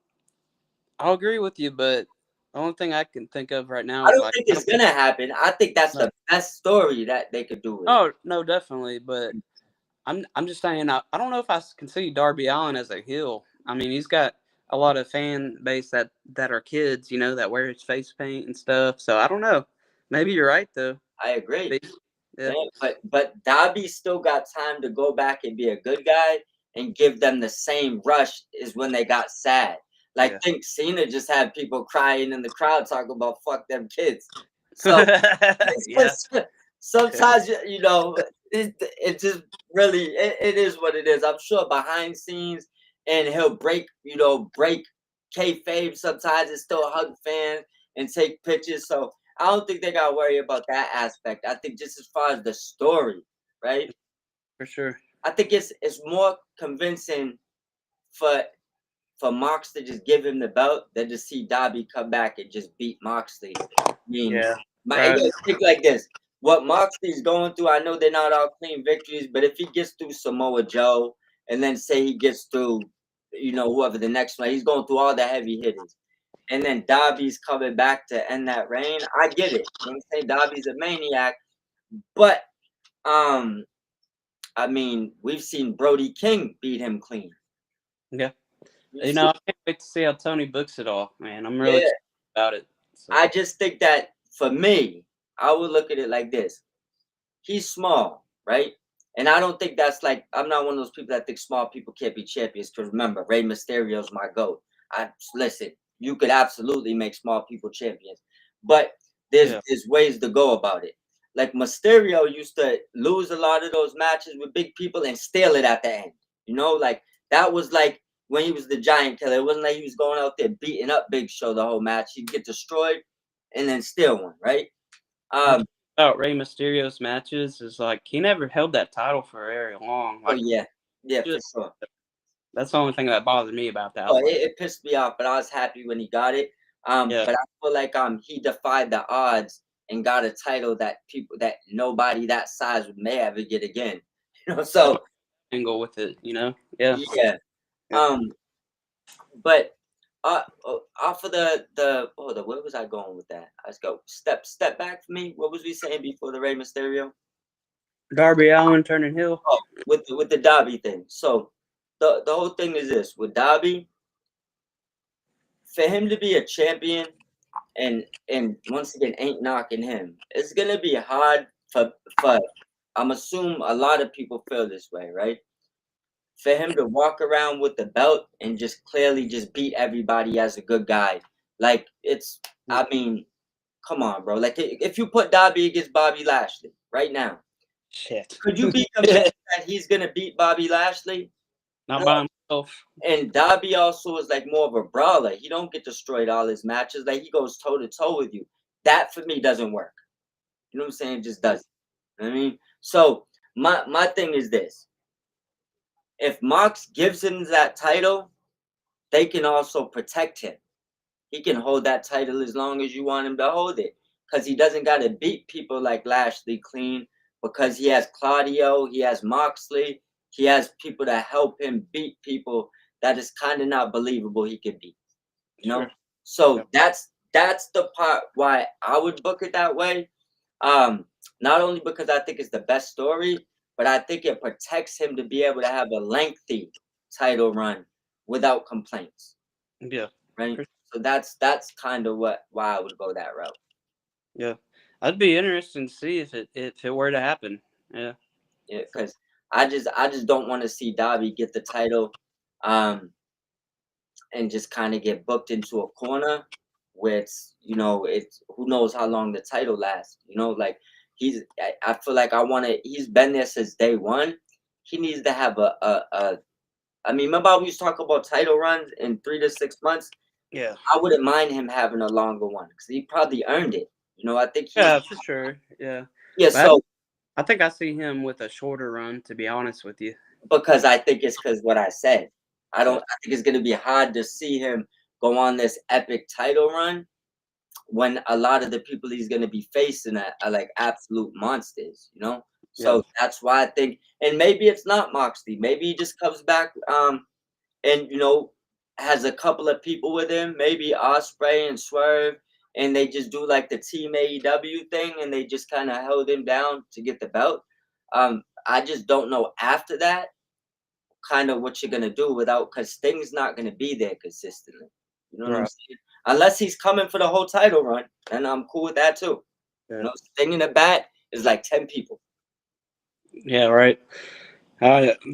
agree with you, but the only thing I can think of right now I is don't think it's gonna happen. I think that's the best story that they could do. Oh no, definitely. But I'm just saying I don't know if I can see Darby Allin as a heel. I mean, he's got a lot of fan base that are kids, that wear his face paint and stuff. So I don't know. Maybe you're right though. I agree. Yeah. Man, but Dobby still got time to go back and be a good guy and give them the same rush is when they got sad. Like Yeah. think Cena just had people crying in the crowd talking about fuck them kids. So Yeah. sometimes it just really it is what it is. I'm sure behind scenes and he'll break kayfabe sometimes and still hug fans and take pictures. So I don't think they gotta worry about that aspect. I think just as far as the story, right? For sure. I think it's more convincing for Mox to just give him the belt than to see Dobby come back and just beat Moxley. I mean, Yeah. yo, Right. think like this. What Moxley's going through, I know they're not all clean victories, but if he gets through Samoa Joe and then say he gets through, whoever the next one, he's going through all the heavy hitters. And then Dobby's coming back to end that reign. I get it. You know what I'm saying? Dobby's a maniac. But I mean, we've seen Brody King beat him clean. Yeah. We've seen, I can't wait to see how Tony books it all, man. I'm really yeah. excited about it. So. I just think that for me, I would look at it like this. He's small, right? And I don't think that's like I'm not one of those people that think small people can't be champions. Because remember, Rey Mysterio's my goat. I listen. You could absolutely make small people champions, but there's ways to go about it. Like Mysterio used to lose a lot of those matches with big people and steal it at the end. Like that was like when he was the Giant Killer. It wasn't like he was going out there beating up Big Show the whole match. He'd get destroyed and then steal one, right? About Rey Mysterio's matches is like he never held that title for very long. Oh Like, yeah, for just, sure. that's the only thing that bothered me about that. I Oh, was like, it pissed me off, but I was happy when he got it. yeah, But I feel like he defied the odds and got a title that nobody that size may ever get again. So angle with it, Yeah. yeah. Yeah. But off of the hold on, where was I going with that? Let's go step back for me. What was we saying before the Rey Mysterio? Darby Allin turning heel. Oh, with the Dobby thing. So the whole thing is this with Dobby, for him to be a champion, and once again ain't knocking him. It's gonna be hard for I'm assuming a lot of people feel this way, right? For him to walk around with the belt and just clearly just beat everybody as a good guy. Like I mean, come on, bro. Like if you put Dobby against Bobby Lashley right now, Shit. could you be convinced that he's gonna beat Bobby Lashley? Not No. by himself. And Dobby also is like more of a brawler. He don't get destroyed all his matches. Like he goes toe to toe with you. That for me doesn't work. You know what I'm saying? It just doesn't. You know what I mean? So my thing is this. If Mox gives him that title, they can also protect him. He can hold that title as long as you want him to hold it. Because he doesn't gotta beat people like Lashley clean because he has Claudio, he has Moxley, he has people that help him beat people that is kind of not believable he could beat. Sure. So Yep. that's the part why I would book it that way. Not only because I think it's the best story, but I think it protects him to be able to have a lengthy title run without complaints. Yeah. Right. For- So that's kind of why I would go that route. Yeah. I'd be interested to see if it were to happen. Yeah. Yeah, because I just don't want to see Dobby get the title, and just kind of get booked into a corner where it's who knows how long the title lasts. Like I feel like he's been there since day one. He needs to have a I mean, remember we used to talk about title runs in 3 to 6 months? Yeah. I wouldn't mind him having a longer one because he probably earned it. I think Yeah, for sure. Yeah. yeah. But So I think I see him with a shorter run, to be honest with you. because I think it's because what I said. I Yeah. think it's gonna be hard to see him go on this epic title run when a lot of the people he's gonna be facing are like absolute monsters. So Yeah. that's why I think, and maybe it's not Moxley. Maybe he just comes back, and has a couple of people with him, maybe Osprey and Swerve, and they just do like the Team AEW thing, and they just kind of held him down to get the belt. I just don't know after that, kind of what you're gonna do without, because Sting's not gonna be there consistently. You know what I'm Right. saying? Unless he's coming for the whole title run, and I'm cool with that too. Yeah. You know, Sting in the bat is like 10 people. Yeah. Right.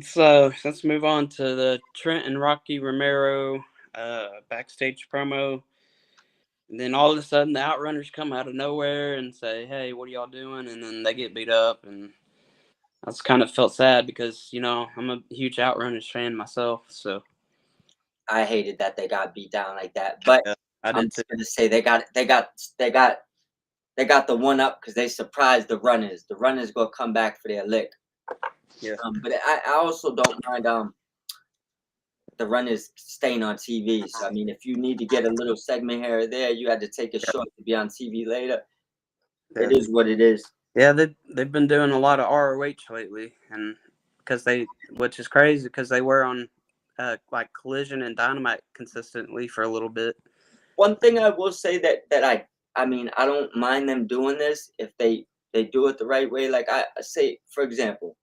So let's move on to the Trent and Rocky Romero backstage promo. And then all of a sudden, the Outrunners come out of nowhere and say, "Hey, what are y'all doing?" And then they get beat up, and that's kind of felt sad because I'm a huge Outrunners fan myself. So I hated that they got beat down like that, but yeah, I I'm did too. just gonna say they got the one up because they surprised the runners. The runners gonna come back for their lick. Yeah, But I also don't mind the runners staying on TV. So I mean, if you need to get a little segment here or there, you had to take a short to be on TV later. yeah, It is what it is. yeah. They've been doing a lot of ROH lately, and which is crazy because they were on like Collision and Dynamite consistently for a little bit. One thing I will say that I mean I don't mind them doing this if they do it the right way. Like I say, for example,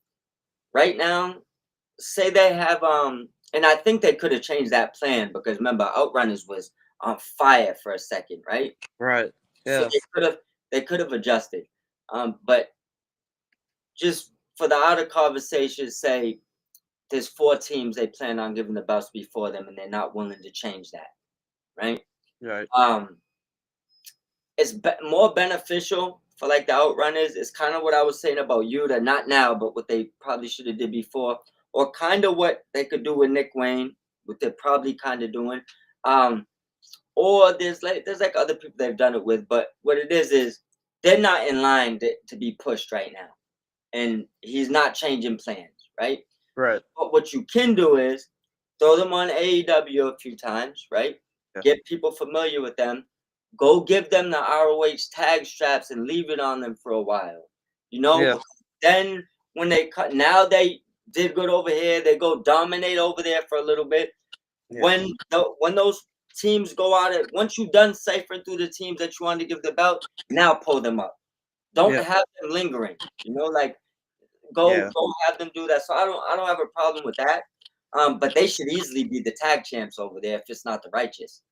right now, say they have and I think they could have changed that plan because remember Outrunners was on fire for a second, right? Right. So Yeah. they could have adjusted. But just for the outer conversation, say there's 4 teams they plan on giving the belts before them, and they're not willing to change that, right? Right. Um, it's more beneficial for like the Outrunners. It's kind of what I was saying about Yuta, not now, but what they probably should have did before, or kind of what they could do with Nick Wayne, what they're probably kind of doing. Um, or there's like other people they've done it with, but what it is they're not in line to be pushed right now, and he's not changing plans, right? Right. But what you can do is throw them on AEW a few times, right? Yeah. Get people familiar with them. Go give them the ROH tag straps and leave it on them for a while. You know, Yeah. because then when they cut, now they did good over here. They go dominate over there for a little bit. Yeah. When those teams go out, once you've done ciphering through the teams that you want to give the belt, now pull them up. Don't Yeah. have them lingering. You know, like Yeah. go have them do that. So I don't have a problem with that. But they should easily be the tag champs over there if it's not the Righteous.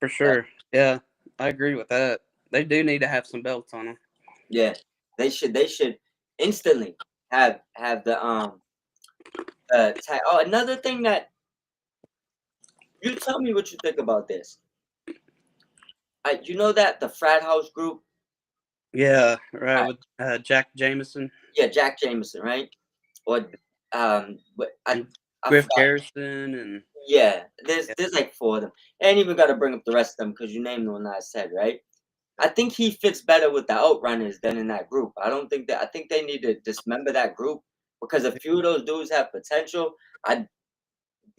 For Like, sure. Yeah, I agree with that. They do need to have some belts on them. yeah, they should instantly have the tag. Oh, another thing that you tell me what you think about this. You know that the frat house group, Yeah. Right. uh, With Jack Jameson yeah, Jack Jameson, right? Or but and I Griff forgot. Garrison and Yeah, there's yeah. there's like 4 of them. And even got to bring up the rest of them because you named the one that I said, right? I think he fits better with the Outrunners than in that group. I think they need to dismember that group because a few of those dudes have potential. I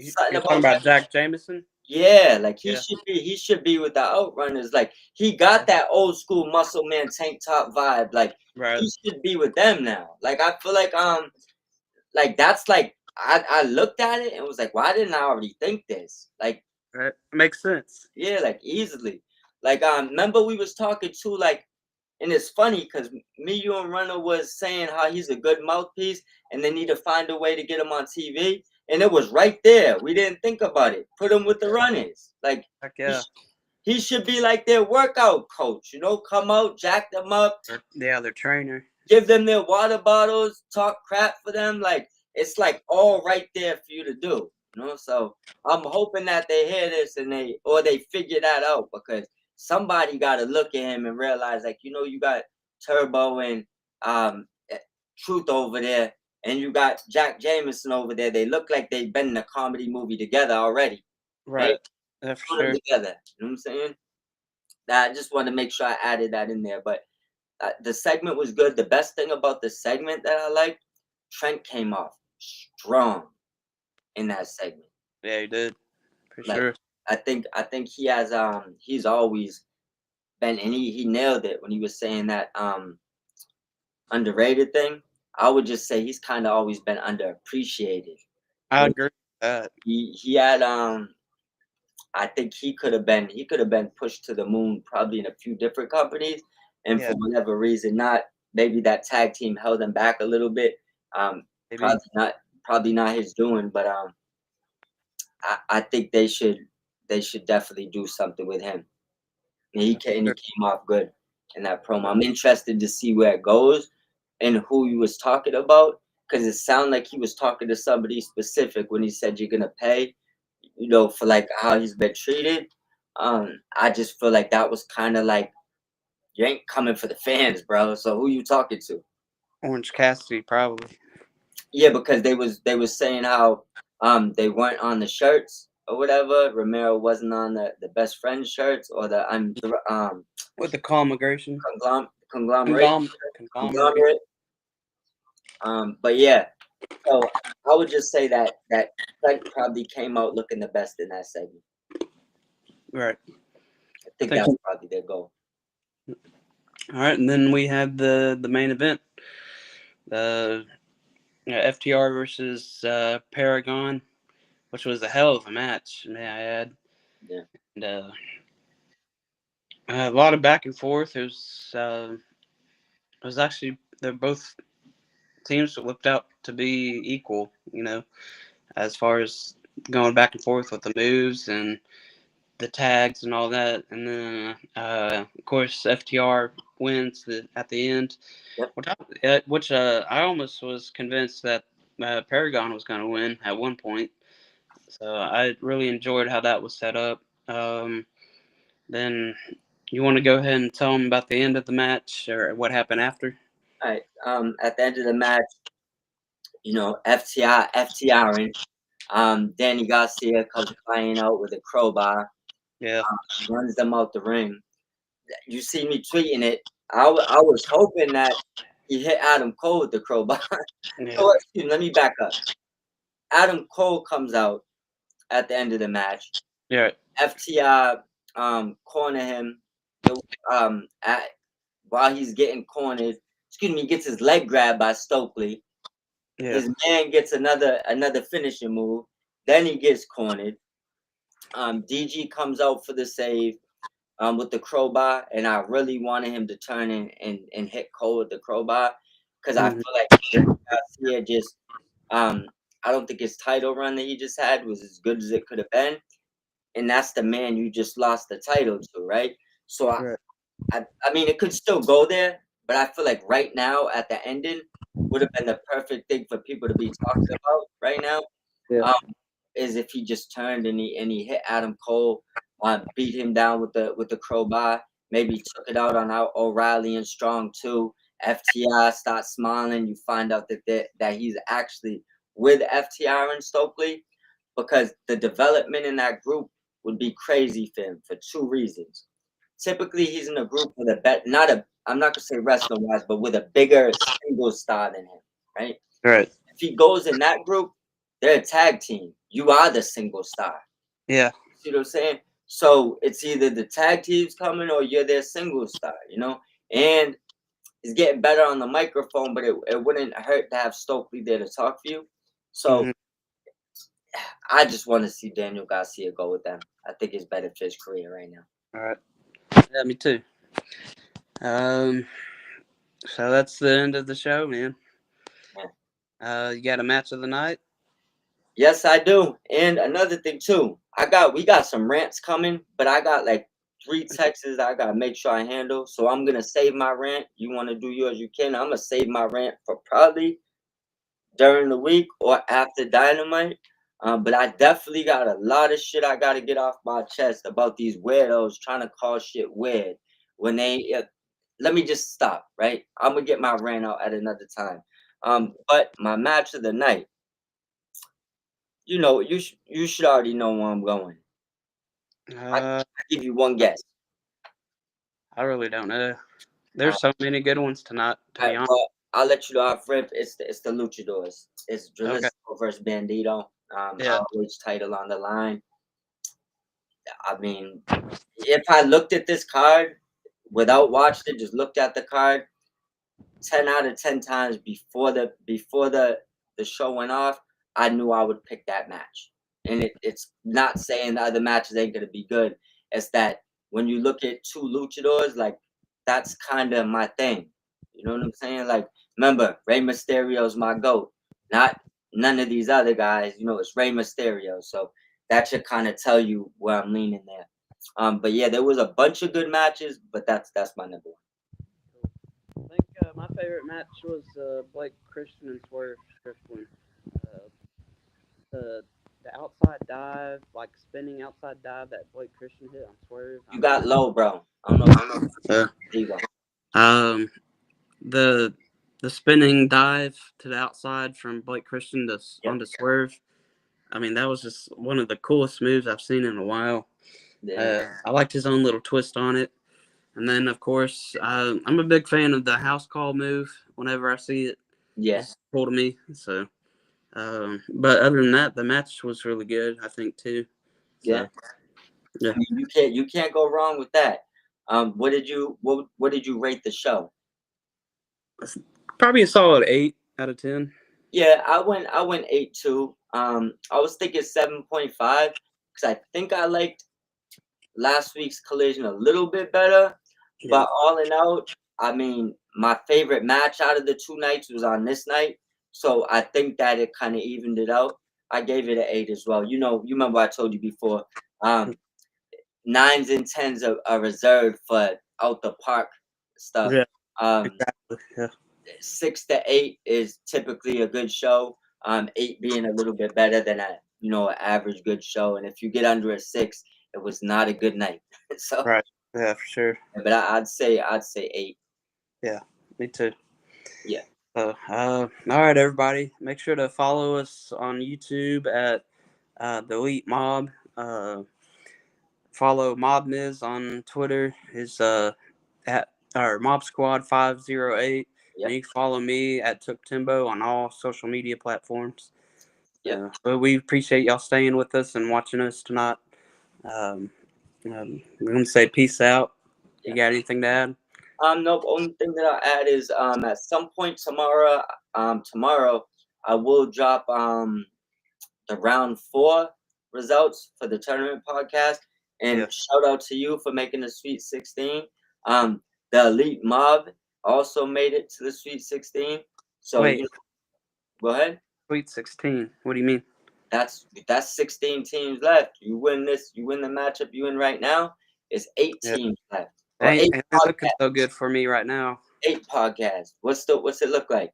Something You're talking about about that. Jack Jameson? Yeah, like he Yeah. should be he should be with the Outrunners. Like he got that old school muscle man tank top vibe. Like Right. he should be with them now. Like I feel like that's like I looked at it and was like, why didn't I already think this? Like Right. Makes sense. yeah, like easily. Like remember we was talking too, like, and it's funny because me, you, and Runner was saying how he's a good mouthpiece, and they need to find a way to get him on TV. And it was right there. We didn't think about it. Put him with the Yeah. runners. Like Heck he, yeah. sh- he should be like their workout coach. You know, come out, jack them up, Yeah, their trainer. give them their water bottles, talk crap for them. Like it's like all right there for you to do. You know, so I'm hoping that they hear this and they figure that out because somebody got to look at him and realize, like, you got Turbo and eh, Truth over there, and you got Jack Jameson over there. They look like they've been in a comedy movie together already, right? Right. Yeah, for Put them sure. together. You know what I'm saying? That I just want to make sure I added that in there, but the segment was good. The best thing about the segment that I liked, Trent came off strong in that segment. Yeah, he did. For Like sure. I think he's always been, and he nailed it when he was saying that underrated thing. I would just say he's kind of always been underappreciated. I You know, agree with that. he had I think he could have been pushed to the moon probably in a few different companies, and Yeah, for whatever reason, not maybe that tag team held him back a little bit. Um, maybe. probably not his doing, but I think they should definitely do something with him. And he came off good in that promo. I'm interested to see where it goes and who he was talking about, because it sounded like he was talking to somebody specific when he said you're gonna pay, for like how he's been treated. I just feel like that was kind of like you ain't coming for the fans, bro. So who you talking to? Orange Cassidy, probably. Yeah, because they was saying how they weren't on the shirts or whatever. Romero wasn't on the best friend shirts or the With the conglomeration. conglomerate Conglomerate. conglomerate. But yeah, so I would just say that Trent probably came out looking the best in that segment. Right. I think that was probably their goal. All right, and then we had the main event, FTR versus Paragon, which was a hell of a match, may I add. Yeah. And a lot of back and forth. It was actually, they're both teams that looked out to be equal, as far as going back and forth with the moves and the tags and all that. And then, of course, FTR wins at the end. Yep. Which I almost was convinced that Paragon was going to win at one point. So I really enjoyed how that was set up. Then you want to go ahead and tell them about the end of the match or what happened after? All right. At the end of the match, FTR, Danny Garcia comes flying out with a crowbar. Yeah. Runs them out the ring. You see me tweeting it. I was hoping that he hit Adam Cole with the crowbar. Yeah. Oh, excuse me, let me back up. Adam Cole comes out at the end of the match. Yeah. FTR corner him. While he's getting cornered, gets his leg grabbed by Stokely. Yeah. His man gets another finishing move. Then he gets cornered. DG comes out for the save with the crowbar, and I really wanted him to turn and hit Cole with the crowbar, because I feel like Garcia just I don't think his title run that he just had was as good as it could have been, and that's the man you just lost the title to, right? So I mean, it could still go there, but I feel like right now at the ending would have been the perfect thing for people to be talking about right now. Yeah. Is if he just turned and he hit Adam Cole, beat him down with the crowbar, maybe took it out on O'Reilly and Strong too. FTR start smiling. You find out that he's actually with FTR and Stokely, because the development in that group would be crazy for him for two reasons. Typically, he's in a group with I'm not gonna say wrestling wise, but with a bigger single star than him, right? Right. If he goes in that group, they're a tag team. You are the single star. Yeah. See what I'm saying? So it's either the tag team's coming or you're their single star, And he's getting better on the microphone, but it wouldn't hurt to have Stokely there to talk for you. So I just want to see Daniel Garcia go with them. I think it's better for his career right now. All right. Yeah, me too. So that's the end of the show, man. Yeah. You got a match of the night? Yes, I do. And another thing too, we got some rants coming, but I got like 3 texts I gotta make sure I handle. So I'm gonna save my rant. You want to do yours, you can. I'm gonna save my rant for probably during the week or after Dynamite. But I definitely got a lot of shit I gotta get off my chest about these weirdos trying to call shit weird when they. Let me just stop, right? I'm gonna get my rant out at another time. But my match of the night. You should already know where I'm going. I give you one guess. I really don't know. There's so many good ones tonight, to be honest. Well, I'll let you know off rip. It's the Luchadors. It's Jalisco versus Bandito. Always title on the line. I mean, if I looked at this card without watching it, just looked at the card, 10 out of 10 times before the show went off, I knew I would pick that match. And it's not saying the other matches ain't gonna be good. It's that when you look at 2 luchadors, like that's kind of my thing. You know what I'm saying? Like, remember, Rey Mysterio's my GOAT, not none of these other guys. It's Rey Mysterio. So that should kind of tell you where I'm leaning there. But yeah, there was a bunch of good matches, but that's my number one. I think my favorite match was Blake Christian and Swerve Strickland. Uh, the the outside dive, like spinning outside dive that Blake Christian hit on Swerve. You got low, bro. I don't know. Yeah. There you go. The the spinning dive to the outside from Blake Christian to onto Swerve. I mean, that was just one of the coolest moves I've seen in a while. Yeah. I liked his own little twist on it. And then, of course, I'm a big fan of the house call move. Whenever I see it, Yes. it's cool to me. So, but other than that, the match was really good, I think, too. So, yeah. I mean, you can't go wrong with that. What did you rate the show? Probably a solid 8 out of 10. Yeah, I went 8 too. I was thinking 7.5 because I think I liked last week's Collision a little bit better. Yeah. But all in all, I mean, my favorite match out of the 2 nights was on this night. So I think that it kind of evened it out. I gave it an 8 as well. You remember I told you before, 9s and 10s are reserved for out the park stuff. Yeah, exactly. Yeah. 6 to 8 is typically a good show. 8 being a little bit better than an average good show. And if you get under a 6, it was not a good night. So right. Yeah, for sure. But I'd say 8. Yeah, me too. Yeah. All right, everybody. Make sure to follow us on YouTube at the Elite Mob. Follow Mob Miz on Twitter. Is at our Mob Squad 508. Yep. And you can follow me at Took Timbo on all social media platforms. Yep. But we appreciate y'all staying with us and watching us tonight. We're gonna say peace out. You got anything to add? No. Only thing that I'll add is at some point tomorrow I will drop the round 4 results for the tournament podcast. And shout out to you for making the Sweet 16. The Elite Mob also made it to the Sweet 16. So wait, go ahead. Sweet 16. What do you mean? That's 16 teams left. You win the matchup you in right now. It's 8 teams left. Ain't looking so good for me right now. 8 podcasts. What's it look like?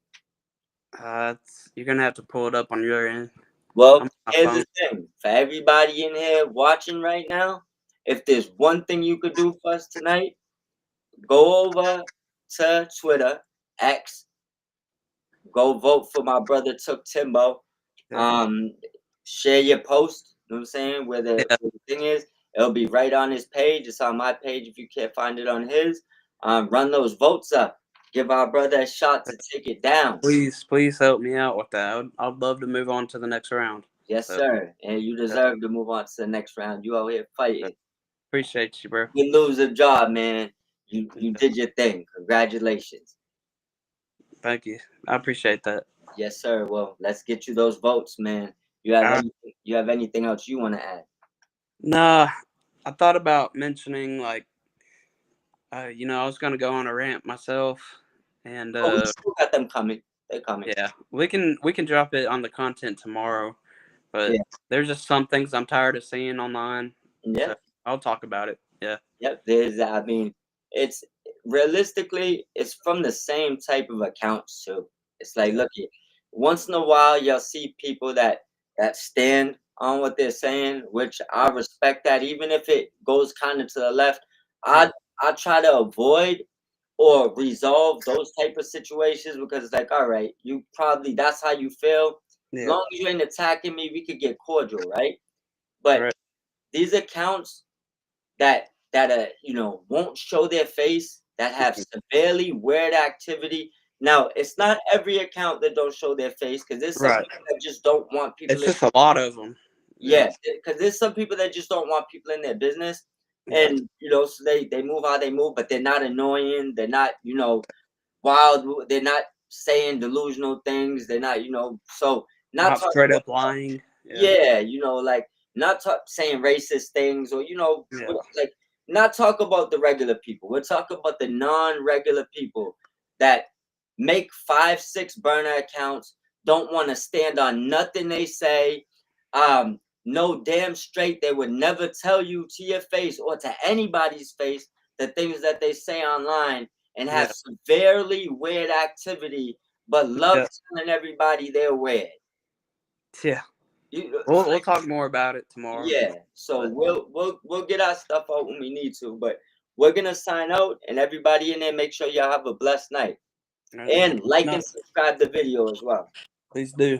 You're gonna have to pull it up on your end. Well, here's the thing. For everybody in here watching right now, if there's one thing you could do for us tonight, go over to Twitter, X, go vote for my brother Took Timbo. Share your post, you know what I'm saying? Where the thing is, it'll be right on his page. It's on my page if you can't find it on his. Run those votes up. Give our brother a shot to take it down. Please help me out with that. I'd love to move on to the next round. Yes, sir. And you deserve to move on to the next round. You out here fighting. Appreciate you, bro. You lose a job, man. You did your thing. Congratulations. Thank you. I appreciate that. Yes, sir. Well, let's get you those votes, man. You have anything else you want to add? Nah, I thought about mentioning I was gonna go on a rant myself, and we still got them coming. They're coming. Yeah, we can drop it on the content tomorrow, but there's just some things I'm tired of seeing online. Yeah, so I'll talk about it. Yeah. Yep. I mean, it's realistically, it's from the same type of accounts too. It's like, look, once in a while you'll see people that stand on what they're saying, which I respect that, even if it goes kind of to the left. I try to avoid or resolve those type of situations because it's like, all right, you probably that's how you feel. As long as you ain't attacking me, we could get cordial, right? But these accounts that won't show their face, that have severely weird activity. Now, it's not every account that don't show their face because there's some people that just don't want people. It's just a lot of them. Yeah, because there's some people that just don't want people in their business, and so they move how they move, but they're not annoying. They're not wild. They're not saying delusional things. They're not so not straight up lying. Yeah, not saying racist things or like not talk about the regular people. We're talking about the non-regular people that make 5-6 burner accounts, don't want to stand on nothing they say, know damn straight they would never tell you to your face or to anybody's face the things that they say online and have severely weird activity, but love telling everybody they're weird. Yeah. You, We'll talk more about it tomorrow. yeah. So we'll get our stuff out when we need to, but we're gonna sign out, and everybody in there, make sure y'all have a blessed night. And like and subscribe the video as well. Please do.